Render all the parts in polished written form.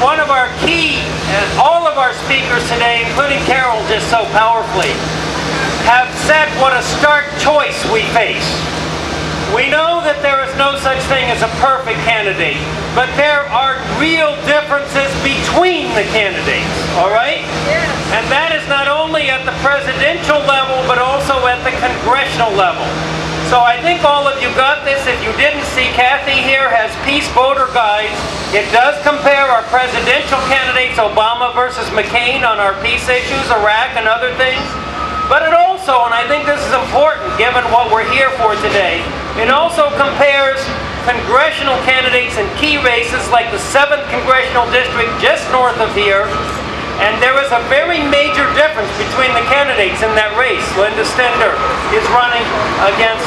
one of our key, all of our speakers today, including Carol just so powerfully, have said what a stark choice we face. We know that there is no such thing as a perfect candidate, but there are real differences between the candidates, all right? Yes. And that is not only at the presidential level, but also at the congressional level. So I think all of you got this. If you didn't see, Kathy here has Peace Voter Guides. It does compare our presidential candidates, Obama versus McCain, on our peace issues, Iraq and other things. But it also, and I think this is important given what we're here for today, it also compares congressional candidates in key races like the 7th Congressional District just north of here. And there is a very major difference between the candidates in that race. Linda Stender is running against,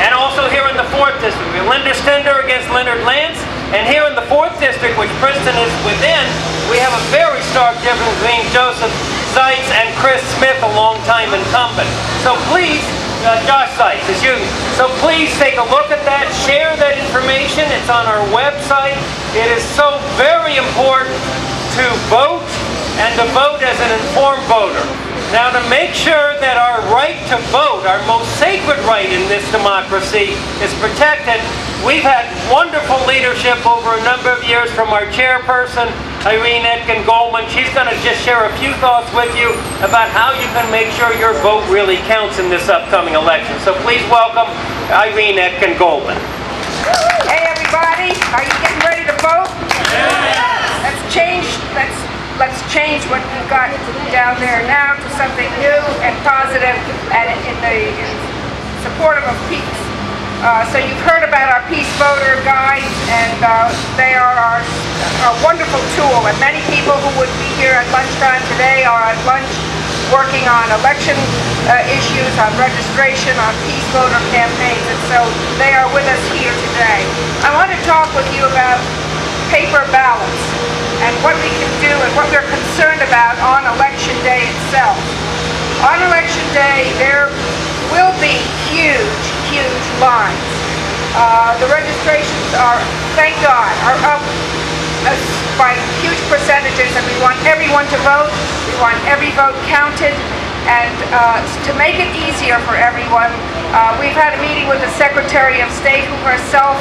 and also here in the 4th District, Linda Stender against Leonard Lance. And here in the 4th District, which Princeton is within, we have a very stark difference between Joseph Seitz and Chris Smith, a longtime incumbent. So please, Josh Seitz, excuse me. So please take a look at that, share that information. It's on our website. It is so very important to vote, and to vote as an informed voter. Now, to make sure that our right to vote, our most sacred right in this democracy, is protected, we've had wonderful leadership over a number of years from our chairperson, Irene Goldman. She's going to just share a few thoughts with you about how you can make sure your vote really counts in this upcoming election. So please welcome Irene Goldman. Hey everybody, are you getting ready to vote? Yeah. Let's change what we've got down there now to something new and positive and in supportive of peace. So you've heard about our Peace Voter Guides, and they are a wonderful tool. And many people who would be here at lunchtime today are at lunch working on election issues, on registration, on peace voter campaigns, and so they are with us here today. I want to talk with you about paper ballots and what we can do and what we're concerned about on election day itself. On election day, there will be huge, huge lines. The registrations are, thank God, are up by huge percentages, and we want everyone to vote. We want every vote counted. And to make it easier for everyone, we've had a meeting with the Secretary of State, who herself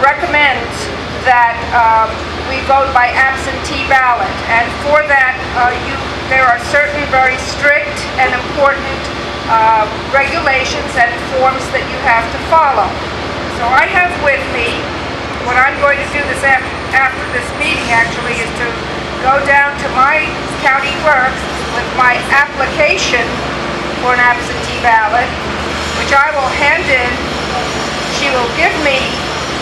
recommends that we vote by absentee ballot. And for that, there are certain very strict and important regulations and forms that you have to follow. So I have with me, what I'm going to do this after this meeting actually is to go down to my county clerk with my application for an absentee ballot, which I will hand in. She will give me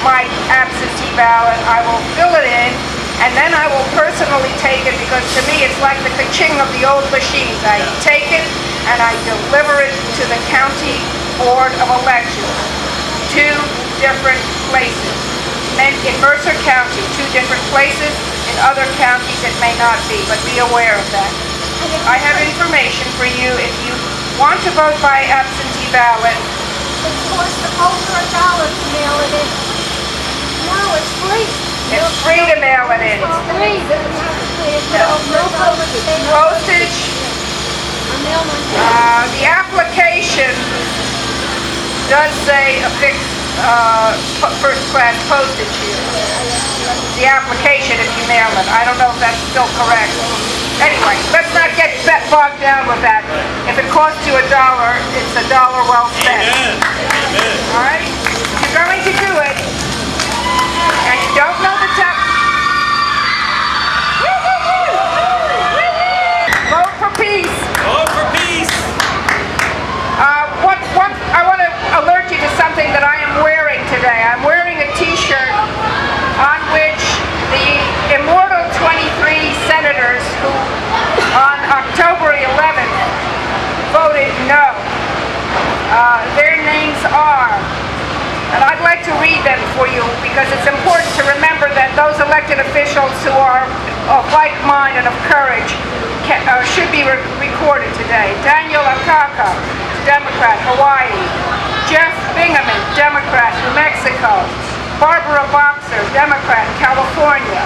my absentee ballot, I will fill it in, and then I will personally take it, because to me it's like the ka-ching of the old machines. I take it and I deliver it to the County Board of Elections. 2 different places. And in Mercer County, 2 different places. In other counties it may not be, but be aware of that. I have information for you if you want to vote by absentee ballot. It costs the holder $1 to mail it in. No, it's free. It's free to mail it in. It's free. No postage. Postage. I mail mine. The application does say a fixed first-class postage here. The application, if you mail it. I don't know if that's still correct. Anyway, let's not get bogged down with that. If it costs you $1, it's $1 well spent. All right? If you're going to do it, and you don't know the time, vote for peace. Vote for peace. I want to alert you to something that I am wearing today. I'm wearing a t-shirt on which the immortal 23 senators who on October 11th voted no. Their names are, and I'd like to read them for you because it's important to remember that those elected officials who are of like mind and of courage should be recorded today. Daniel Akaka, Democrat, Hawaii. Jeff Bingaman, Democrat, New Mexico. Barbara Boxer, Democrat, California.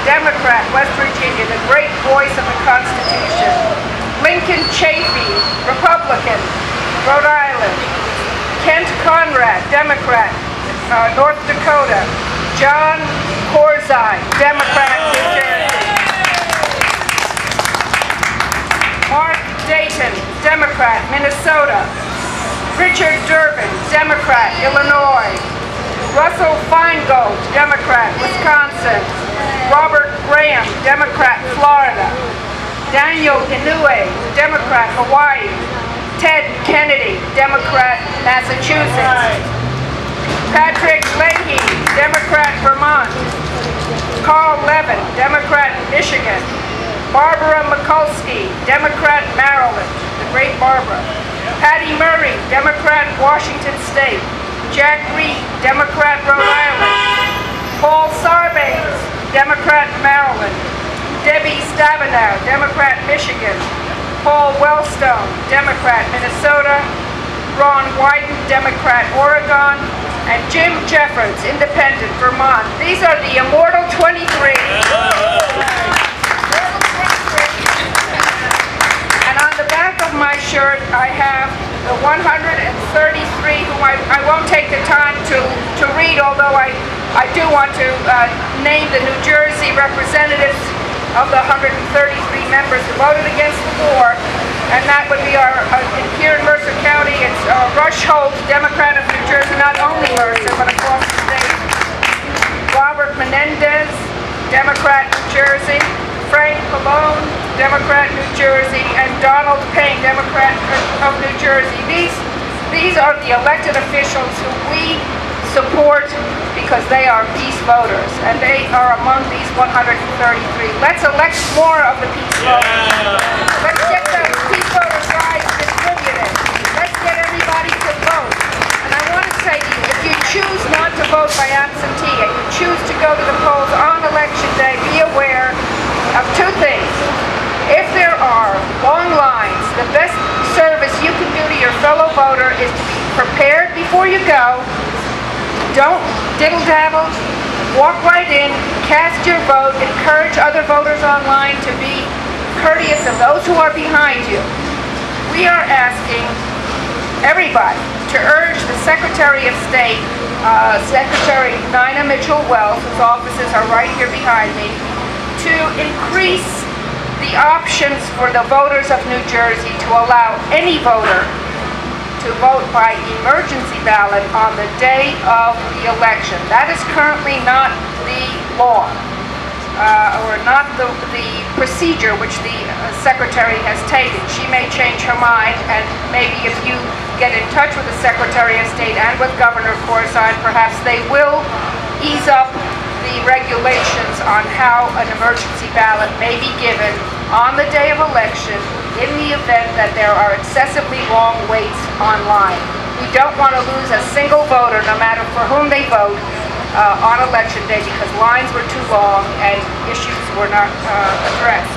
Democrat, West Virginia, the great voice of the Constitution. Lincoln Chafee, Republican, Rhode Island. Kent Conrad, Democrat, North Dakota. John Corzine, Democrat, New Jersey. Mark Dayton, Democrat, Minnesota. Richard Durbin, Democrat, Illinois. Russell Feingold, Democrat, Wisconsin. Robert Graham, Democrat, Florida. Daniel Inouye, Democrat, Hawaii. Ted Kennedy, Democrat, Massachusetts. Patrick Leahy, Democrat, Vermont. Carl Levin, Democrat, Michigan. Barbara Mikulski, Democrat, Maryland, the great Barbara. Patty Murray, Democrat, Washington State. Jack Reed, Democrat, Rhode Island. Paul Sarbanes, Democrat, Maryland. Debbie Stabenow, Democrat, Michigan. Paul Wellstone, Democrat, Minnesota. Ron Wyden, Democrat, Oregon. And Jim Jeffords, Independent, Vermont. These are the immortal 23. And on the back of my shirt, I have the 133 whom I won't take the time to read, although I do want to name the New Jersey representatives of the 133 members who voted against the war, and that would be our, here in Mercer County, it's Rush Holt, Democrat of New Jersey, not only Mercer, but across the state. Robert Menendez, Democrat, New Jersey. Frank Pallone, Democrat, New Jersey, and Donald Payne, Democrat of New Jersey. These are the elected officials who we support because they are peace voters, and they are among these 133. Let's elect more of the peace voters. Let's get the peace voter guides distributed. Let's get everybody to vote. And I want to say to you, if you choose not to vote by absentee and you choose to go to the polls on election day, be aware of two things. If there are long lines, the best service you can do to your fellow voter is to be prepared before you go. Don't diddle-daddle, walk right in, cast your vote, encourage other voters online to be courteous of those who are behind you. We are asking everybody to urge the Secretary of State, Secretary Nina Mitchell-Wells, whose offices are right here behind me, to increase the options for the voters of New Jersey to allow any voter to vote by emergency ballot on the day of the election. That is currently not the law, or not the procedure which the Secretary has taken. She may change her mind, and maybe if you get in touch with the Secretary of State and with Governor Corzine, perhaps they will ease up the regulations on how an emergency ballot may be given on the day of election in the event that there are excessively long waits online. We don't want to lose a single voter, no matter for whom they vote, on election day because lines were too long and issues were not addressed.